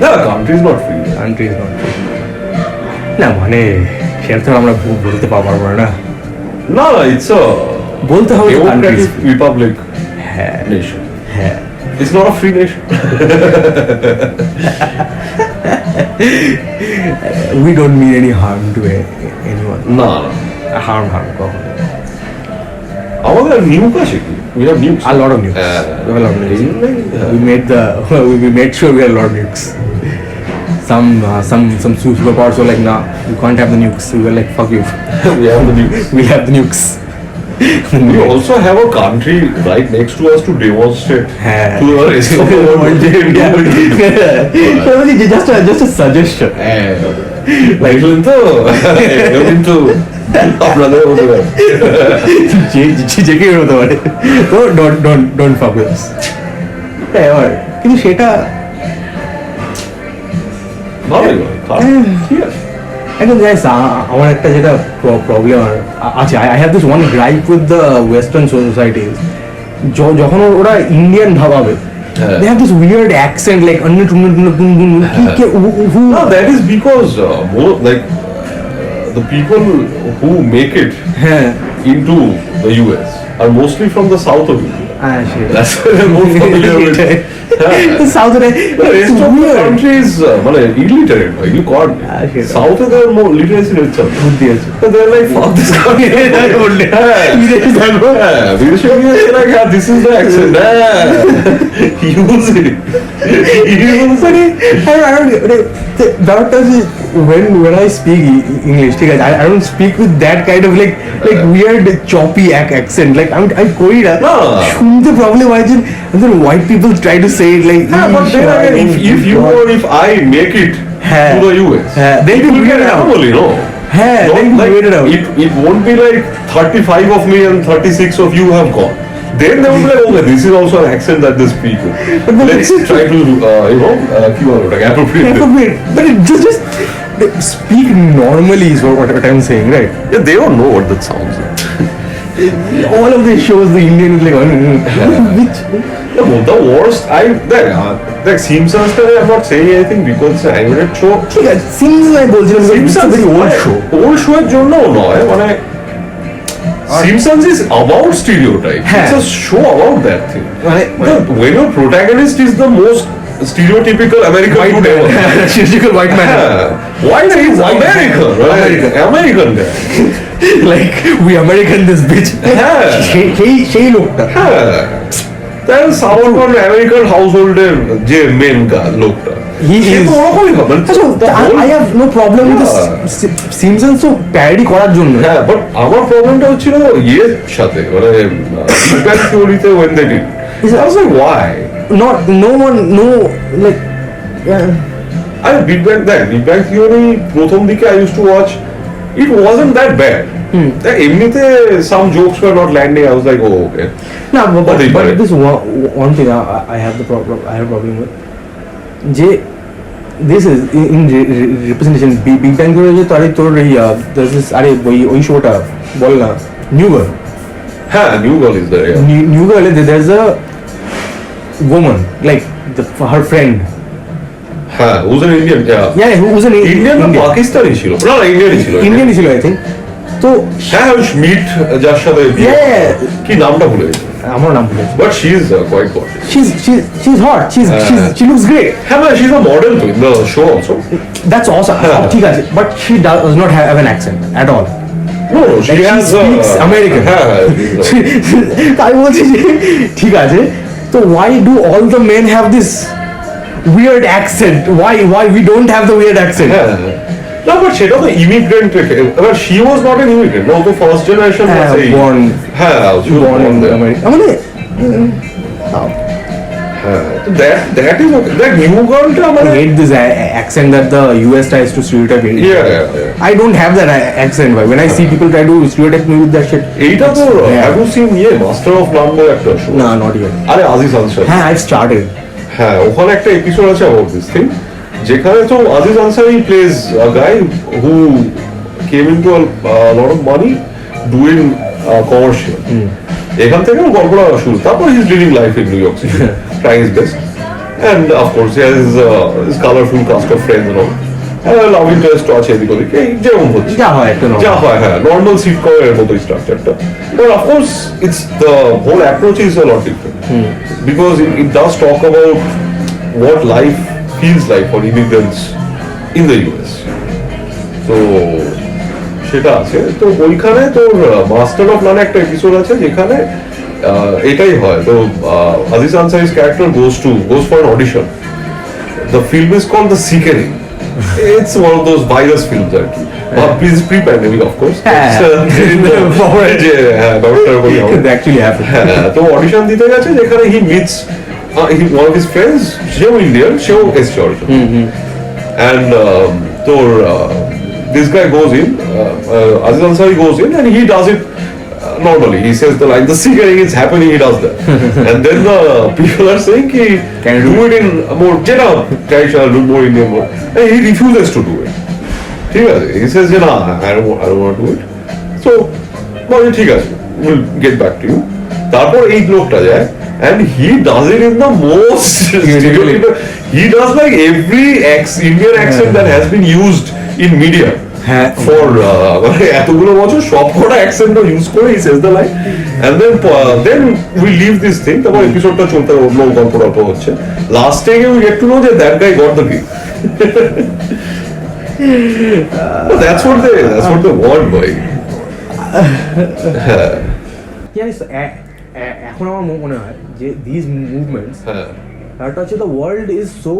না, country is not free. Country is not free. না মানে সেটা তো আমরা বলতে পারবো না। না না, ইটস আ বলতে হবে ডেমোক্রেটিক রিপাবলিক হ্যাঁ নেশন। হ্যাঁ It's not a free nation. we don't mean any harm to anyone. না না, harm কখনো। আমাদের নিউক আছে কি? We have nukes. A lot of nukes. We have a lot of nukes. We made sure we had a lot of nukes. Some superpowers were like, nah, you can't have the nukes. We were like, fuck you. We have the nukes. We have the nukes. We also have a country right next to us to demonstrate to the rest of the world. Just a suggestion. Like, কিন্তু আপনাদের হতে পারে, যে কেউ হতে পারে, তো don't ফাক উইথ আস। কিন্তু সেটা ভালোই ঠিক আছে। একদম জানিস আমার একটা যেটা প্রবলেম আছে, I have this one gripe with the western society. যখন ওরা Indian ভাবাবে, they have this weird accent like no, that is because more like the people who make it into the US are mostly from the south of India. That's why they're more familiar with it. The south of the rest of the country is illiterate. You can't. South of there more literacy rates are. So they're like, fuck this country. Like, this is the accent. Use it. When I speak English, I don't speak with that kind of like weird choppy accent. Like I koi na shunte problem hoy je, and then white people try to say it like. But then again, if you or if I make it to the US, they will get anomaly, no? It won't be like 35 of me and 36 of you have gone. Then they will be like, okay, this is also an accent that they speak. Let's try to, appropriate. But it just speak normally is what I'm saying, right? Yeah, they don't know what that sounds like. All of these shows, the Indian is like, which? The worst, like Simpsons, I'm not saying anything because it's an animated show. Simpsons I বলছিলাম, it's a very old show. Old show এর জন্য নয়, মানে Simpsons is about stereotype. It's a show about that thing. When your protagonist is the most stereotypical American dude ever. Stereotypical white man. White is American, right? American guy. Like, we American this bitch. সেই লোকটা। Then someone American household যে main লোকটা। I have no problem with this Simpsons তো parody করার জন্য। হ্যাঁ, but আমার প্রবলেমটা হচ্ছিল ইয়ের সাথে, মানে Big Bang Theory-তে when they did. I was like, why? Big Bang Theory প্রথম দিকে I used to watch. It wasn't that bad. এমনিতে some jokes were not landing. I was like, oh, okay. No, but this one thing I have a problem with. This is in representation. Big Bang Theory যে তোর there's this ওই শোটা বল না, New Girl. New Girl is there. New Girl, there's a woman like her friend. Who's an Indian? Who's an Indian or Pakistani ছিল? No, Indian ছিল I think. তো Schmidt যার সাথে কি নামটা ভুলে গেছি, আমার নাম ভুলে গেছি, but she is quite gorgeous. She's hot. She looks great. She's a model too in the show also. That's awesome. ঠিক আছে, but she does not have an accent at all. No, she speaks American. I বলছি যে ঠিক আছে, তো why do all the men have this weird accent? Why we don't have the weird accent? No, but সেটা তো immigrant, but she was not an immigrant. No, the first generation was born in America. That is okay. That New Girl, I hate this accent that the US tries to stereotype India. Yeah. I don't have that accent. When I see people try to stereotype me with that shit. এইটা তো have you seen Master of None বলে একটা show? No, not yet. আরে Aziz Ansari. I've started. ওখানে একটা episode আছে about this thing, যেখানে তো Aziz Ansari plays a guy who came into a lot of money doing commercial. এখান থেকে গল্পটা শুরু, তারপর he's living life in New York City, trying his best. and of course he has his colorful cast of friends and all. Love interest আছে এদিক ওদিক যেমন হচ্ছে যা হয় হ্যাঁ নর্মাল সিটকমের মতোই স্ট্রাকচারটা but of course it's the whole approach is a lot different because it does talk about what life feels like for immigrants in the US. তো সেটা আছে তো ওইখানে তোর মাস্টার অফ নান একটা এপিসোড আছে যেখানে এটাই হয় তো Aziz আনসারি's character goes for an audition. The film is called The Seeking. It's one of those virus films আর কি pre-pandemic of course. Actually happened. তো অডিশন দিতে গেছে যেখানে he meets one of his friends, সেও ইন্ডিয়ান, সেও এসছে audition and this guy goes in, Aziz Ansari goes in and he does it normally. He says the line, the cigarette is happening, he does that. And then the people are saying, can you do it in more traditional, more Indian mode. And he refuses to do it. He says, nah, I don't want to do it. So, ঠিক আছে, we'll get back to you. তারপর এই লোকটা যায় and he does it in the most he does like every Indian accent that has been used in media for এতগুলো বছর সবকটা accent use করে he says the line and then we leave this thing তারপর এপিসোডটা চলতে অন্য গল্প হচ্ছে লাস্টে we get to know that guy got the gig that's what they want boy yes এখন আমার মনে হয় যে দিস মুভমেন্টস একটা হচ্ছে the world is so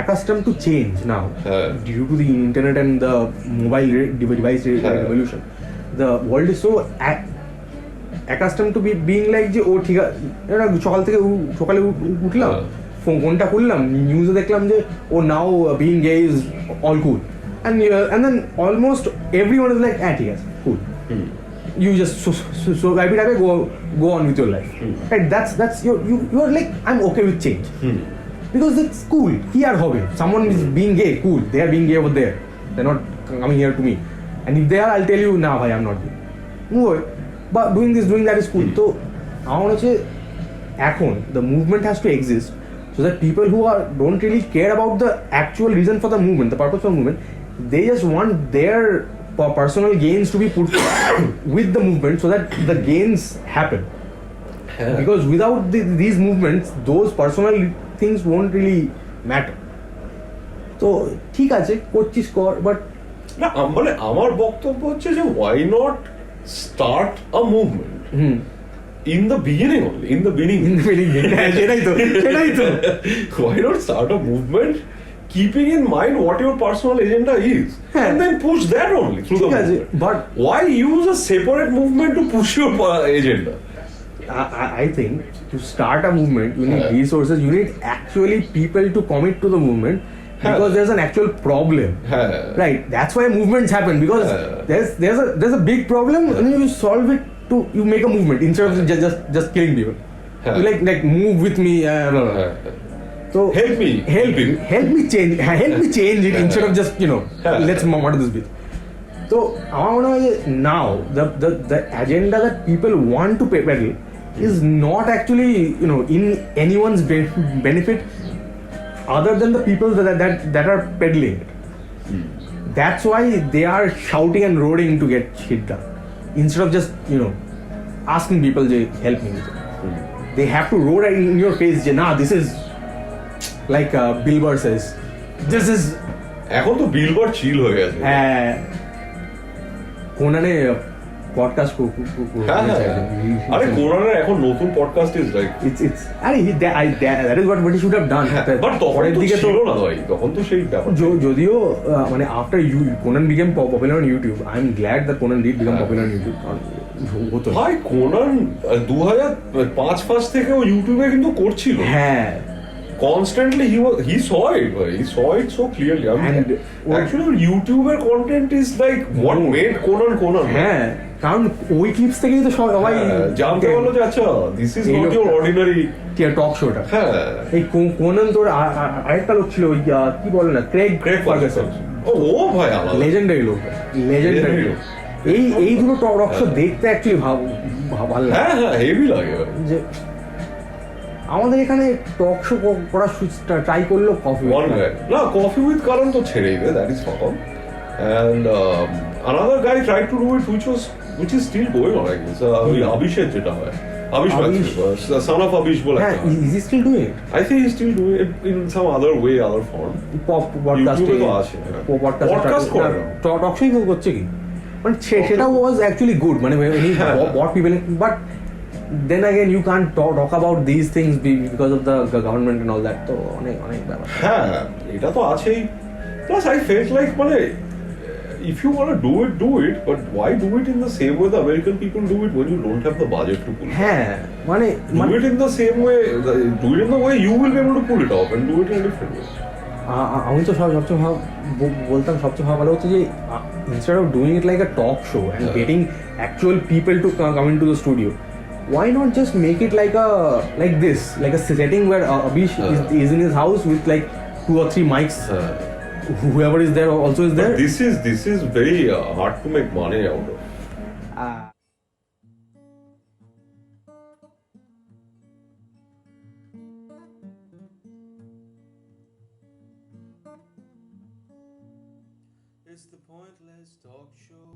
accustomed to change now due to the internet and the mobile device revolution. The world is so accustomed to being like যে ও ঠিক আছে সকালে উঠলাম ফোনটা খুললাম নিউজে দেখলাম যে ও now being gay is all cool and then almost everyone is like ঠিক আছে cool. You just so every time go on with your life. Right? That's you're like I'm okay with change because it's cool. Here hobby. Someone is being gay, cool. They are being gay over there. They're not coming here to me. And if they are, I'll tell you, nah, bhai, I'm not gay. No, but doing that is cool. So I want to say, the movement has to exist so that people who don't really care about the actual reason for the movement, the purpose of the movement, they just want their personal gains to be put with the movement so that the gains happen because without these movements those personal things won't really matter so ঠিক আছে করছিস কর but না মানে আমার বক্তব্য হচ্ছে যে why not start a movement in the beginning only in the beginning সেটাই তো why not start a movement keeping in mind what your personal agenda is and then push that only through the movement. But why use a separate movement to push your agenda? I think to start a movement you need resources, you need actually people to commit to the movement because there's an actual problem right, that's why movements happen because there's a big problem and you solve it to you make a movement instead of just killing people you like move with me so help me change it instead of just let's murder this bitch so I want to know now the agenda that people want to peddle is not actually in anyone's benefit other than the people that are peddling it that's why they are shouting and roaring to get shit done instead of just asking people to help me with it they have to roar in your face nah this is like Bill Burr says this is এখন তো billboard চিল হয়ে গেছে কোনানে podcast আরে কোনানের এখন নতুন podcast is like it's আরে that is what he should have done but তখন তো ছিল না ভাই তখন তো সেই ব্যাপার যদিও মানে after Conan became popular on YouTube I am glad that Conan did become popular on YouTube ভাই কোনান 2005 থেকে ও ইউটিউবে কিন্তু করছিল constantly he saw it so clearly I mean, and actually YouTuber content is like what made Conan কারণ ওই clips থেকেই তো সবাই জানতে পারলো যে আচ্ছা this is not your ordinary talk শোটা এই কোনান তোর আরেকটা লোক ছিল ওই কি বলে না ক্রেগ ফার্গাসন ও ভাই আলাদা লেজেন্ডারি লোক এই দুটো টক শো দেখতে অ্যাকচুয়ালি ভালো লাগে হেভি লাগে যে আমাদের এখানে টক শো করা ট্রাই করলো coffee One guy. No, Coffee with Karan to ছেড়েই দে, that is fine. And another guy tried to do it, which is still going on, I guess. ওই Abhishek যেটা হয়, Abish the son of Abish বলে হ্যাঁ, একটা। is he still doing it? I think he's still doing it in some other way, other form. পডকাস্টে YouTube-এ তো আছে, হ্যাঁ। Podcast করে না। টক শোই করছে কি মানে সেটা ওয়াজ অ্যাকচুয়ালি গুড মানে bot people but then again you can't talk about this things because of the government and all that তো অনেক অনেক ব্যাপার হ্যাঁ এটা তো আছেই প্লাস আই ফেল্ট লাইক মানে if you want to do it but why do it in the same way the American people do it when you don't have the budget to pull it হ্যাঁ মানে do it in the same way do it in the way you will be able to pull it off and do it in a different way আমি তো সবচেয়ে বলতাম সবচেয়ে ভালো হচ্ছে যে instead of doing it like a talk show and getting actual people to come into the studio why not just make it like this like a setting where Abish is in his house with like 2 or 3 mics whoever is there also is there but this is very hard to make money out of It's the pointless talk show.